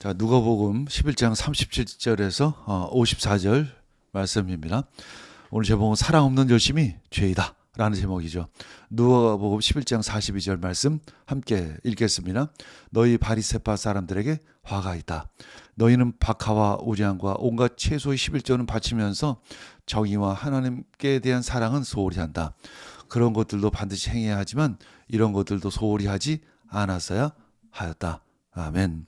자, 누가복음 11장 37절에서 54절 말씀입니다. 오늘 제목은 사랑 없는 열심이 죄이다 라는 제목이죠. 누가복음 11장 42절 말씀 함께 읽겠습니다. 너희 바리새파 사람들에게 화가 있다. 너희는 박하와 우량과 온갖 채소의 11조는 바치면서 정의와 하나님께 대한 사랑은 소홀히 한다. 그런 것들도 반드시 행해야 하지만 이런 것들도 소홀히 하지 않았어야 하였다. 아멘.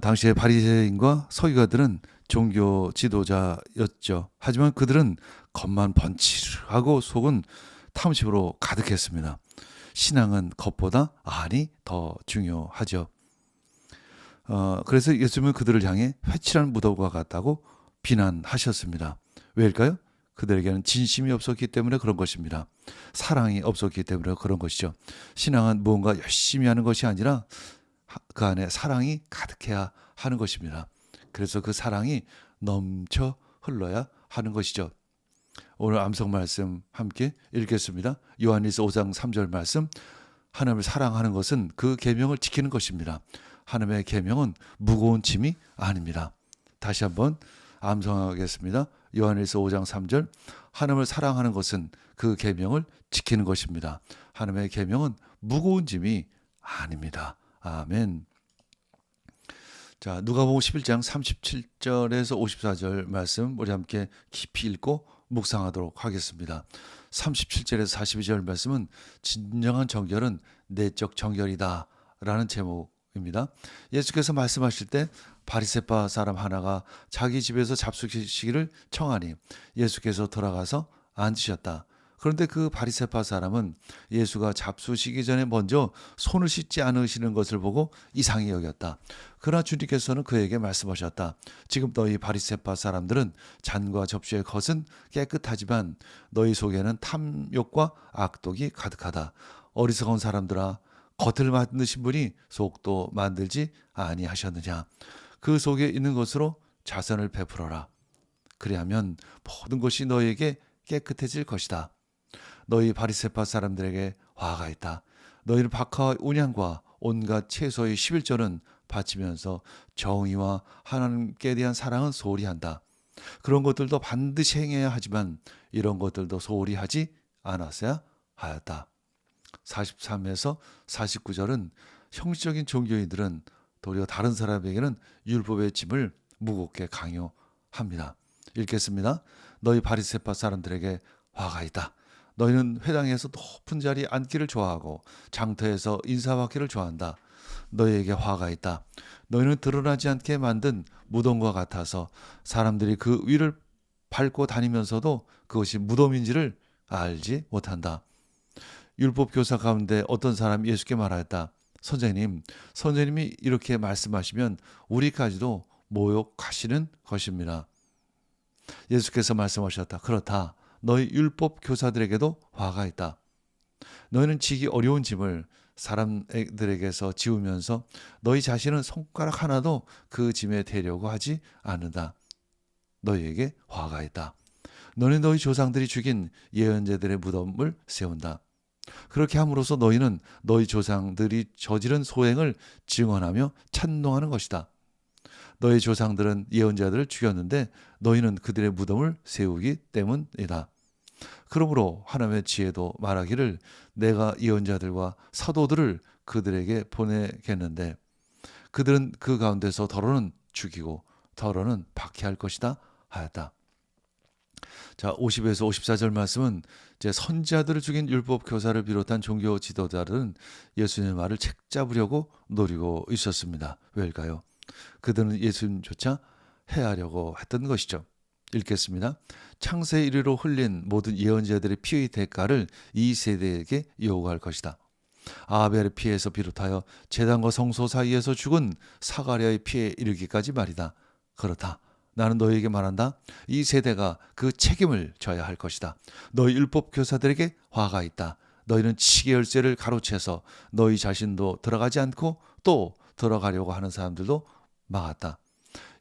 당시의 바리새인과 서기관들은 종교 지도자였죠. 하지만 그들은 겉만 번칠하고 속은 탐심으로 가득했습니다. 신앙은 겉보다 안이 더 중요하죠. 그래서 예수님은 그들을 향해 회칠한 무덤과 같다고 비난하셨습니다. 왜일까요? 그들에게는 진심이 없었기 때문에 그런 것입니다. 사랑이 없었기 때문에 그런 것이죠. 신앙은 무언가 열심히 하는 것이 아니라 그 안에 사랑이 가득해야 하는 것입니다. 그래서 그 사랑이 넘쳐 흘러야 하는 것이죠. 오늘 암송 말씀 함께 읽겠습니다. 요한일서 5장 3절 말씀. 하나님을 사랑하는 것은 그 계명을 지키는 것입니다. 하나님의 계명은 무거운 짐이 아닙니다. 다시 한번 암송하겠습니다. 요한일서 5장 3절. 하나님을 사랑하는 것은 그 계명을 지키는 것입니다. 하나님의 계명은 무거운 짐이 아닙니다. 아멘. 자, 누가복음 11장 37절에서 54절 말씀 우리 함께 깊이 읽고 묵상하도록 하겠습니다. 37절에서 42절 말씀은 진정한 정결은 내적 정결이다 라는 제목입니다. 예수께서 말씀하실 때 바리새파 사람 하나가 자기 집에서 잡수시기를 청하니 예수께서 돌아가서 앉으셨다. 그런데 그 바리새파 사람은 예수가 잡수시기 전에 먼저 손을 씻지 않으시는 것을 보고 이상히 여겼다. 그러나 주님께서는 그에게 말씀하셨다. 지금 너희 바리새파 사람들은 잔과 접시의 겉은 깨끗하지만 너희 속에는 탐욕과 악독이 가득하다. 어리석은 사람들아, 겉을 만드신 분이 속도 만들지 아니하셨느냐. 그 속에 있는 것으로 자선을 베풀어라. 그리하면 모든 것이 너희에게 깨끗해질 것이다. 너희 바리새파 사람들에게 화가 있다. 너희는 박하와 온양과 온갖 채소의 11조는 바치면서 정의와 하나님께 대한 사랑은 소홀히 한다. 그런 것들도 반드시 행해야 하지만 이런 것들도 소홀히 하지 않았어야 하였다. 43에서 49절은 형식적인 종교인들은 도리어 다른 사람에게는 율법의 짐을 무겁게 강요합니다. 읽겠습니다. 너희 바리새파 사람들에게 화가 있다. 너희는 회당에서 높은 자리에 앉기를 좋아하고 장터에서 인사받기를 좋아한다. 너희에게 화가 있다. 너희는 드러나지 않게 만든 무덤과 같아서 사람들이 그 위를 밟고 다니면서도 그것이 무덤인지를 알지 못한다. 율법 교사 가운데 어떤 사람이 예수께 말하였다. 선생님이 이렇게 말씀하시면 우리까지도 모욕하시는 것입니다. 예수께서 말씀하셨다. 그렇다. 너희 율법 교사들에게도 화가 있다. 너희는 지기 어려운 짐을 사람들에게서 지우면서 너희 자신은 손가락 하나도 그 짐에 대려고 하지 않는다. 너희에게 화가 있다. 너는 너희 조상들이 죽인 예언자들의 무덤을 세운다. 그렇게 함으로써 너희는 너희 조상들이 저지른 소행을 증언하며 찬송하는 것이다. 너희 조상들은 예언자들을 죽였는데 너희는 그들의 무덤을 세우기 때문이다. 그러므로 하나님의 지혜도 말하기를 내가 예언자들과 사도들을 그들에게 보내겠는데 그들은 그 가운데서 더러는 죽이고 더러는 박해할 것이다 하였다. 자, 50에서 54절 말씀은 이제 선지자들을 죽인 율법 교사를 비롯한 종교 지도자들은 예수님의 말을 책잡으려고 노리고 있었습니다. 왜일까요? 그들은 예수님조차 해하려고 했던 것이죠. 읽겠습니다. 창세 이르로 흘린 모든 예언자들의 피의 대가를 이 세대에게 요구할 것이다. 아벨의 피에서 비롯하여 제단과 성소 사이에서 죽은 사가랴의 피에 이르기까지 말이다. 그렇다. 나는 너희에게 말한다. 이 세대가 그 책임을 져야 할 것이다. 너희 율법 교사들에게 화가 있다. 너희는 치계 열쇠를 가로채서 너희 자신도 들어가지 않고 또 들어가려고 하는 사람들도 막았다.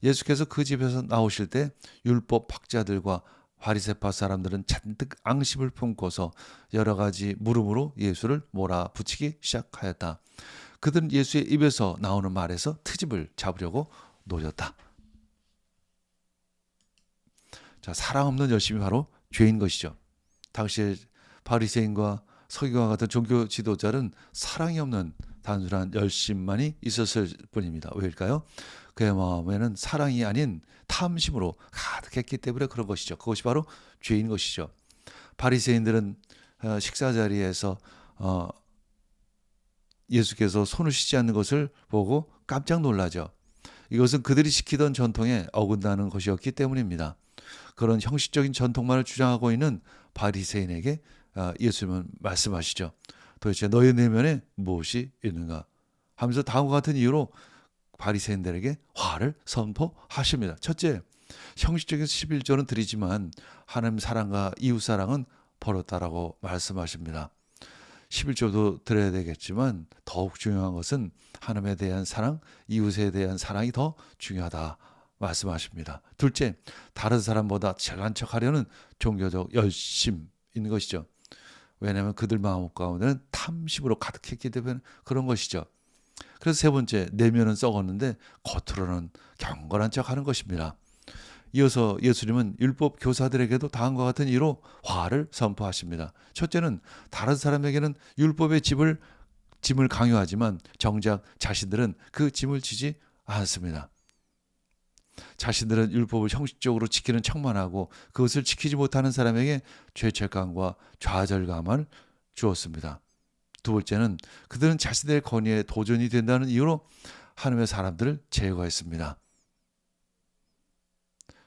예수께서 그 집에서 나오실 때 율법 학자들과 바리새파 사람들은 잔뜩 앙심을 품고서 여러 가지 물음으로 예수를 몰아붙이기 시작하였다. 그들은 예수의 입에서 나오는 말에서 트집을 잡으려고 노렸다. 자, 사랑 없는 열심이 바로 죄인 것이죠. 당시에 바리새인과 서기관과 같은 종교 지도자는 사랑이 없는 단순한 열심만이 있었을 뿐입니다. 왜일까요? 그의 마음에는 사랑이 아닌 탐심으로 가득했기 때문에 그런 것이죠. 그것이 바로 죄인 것이죠. 바리새인들은 식사 자리에서 예수께서 손을 씻지 않는 것을 보고 깜짝 놀라죠. 이것은 그들이 지키던 전통에 어긋나는 것이었기 때문입니다. 그런 형식적인 전통만을 주장하고 있는 바리새인에게 예수님은 말씀하시죠. 도대체 너희 내면에 무엇이 있는가 하면서 다음과 같은 이유로 바리새인들에게 화를 선포하십니다. 첫째, 형식적인 11조는 드리지만 하나님 사랑과 이웃 사랑은 버렸다라고 말씀하십니다. 11조도 드려야 되겠지만 더욱 중요한 것은 하나님에 대한 사랑, 이웃에 대한 사랑이 더 중요하다 말씀하십니다. 둘째, 다른 사람보다 잘난 척하려는 종교적 열심인 것이죠. 왜냐하면 그들 마음 가운데는 탐심으로 가득했기 때문에 그런 것이죠. 그래서 세 번째, 내면은 썩었는데 겉으로는 경건한 척하는 것입니다. 이어서 예수님은 율법 교사들에게도 다음과 같은 이유로 화를 선포하십니다. 첫째는 다른 사람에게는 율법의 짐을 강요하지만 정작 자신들은 그 짐을 지지 않습니다. 자신들은 율법을 형식적으로 지키는 척만 하고 그것을 지키지 못하는 사람에게 죄책감과 좌절감을 주었습니다. 두 번째는 그들은 자신들의 권위에 도전이 된다는 이유로 하나님의 사람들을 제거했습니다.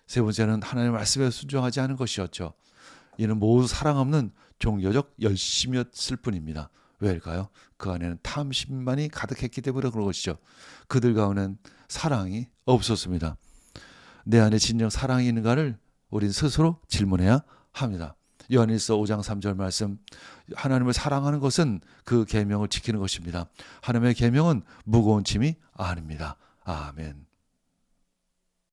세 번째는 하나님의 말씀에 순종하지 않은 것이었죠. 이는 모두 사랑 없는 종교적 열심이었을 뿐입니다. 왜일까요? 그 안에는 탐심만이 가득했기 때문에 그런 것이죠. 그들 가운데는 사랑이 없었습니다. 내 안에 진정 사랑이 있는가를 우린 스스로 질문해야 합니다. 요한일서 5장 3절 말씀, 하나님을 사랑하는 것은 그 계명을 지키는 것입니다. 하나님의 계명은 무거운 짐이 아닙니다. 아멘.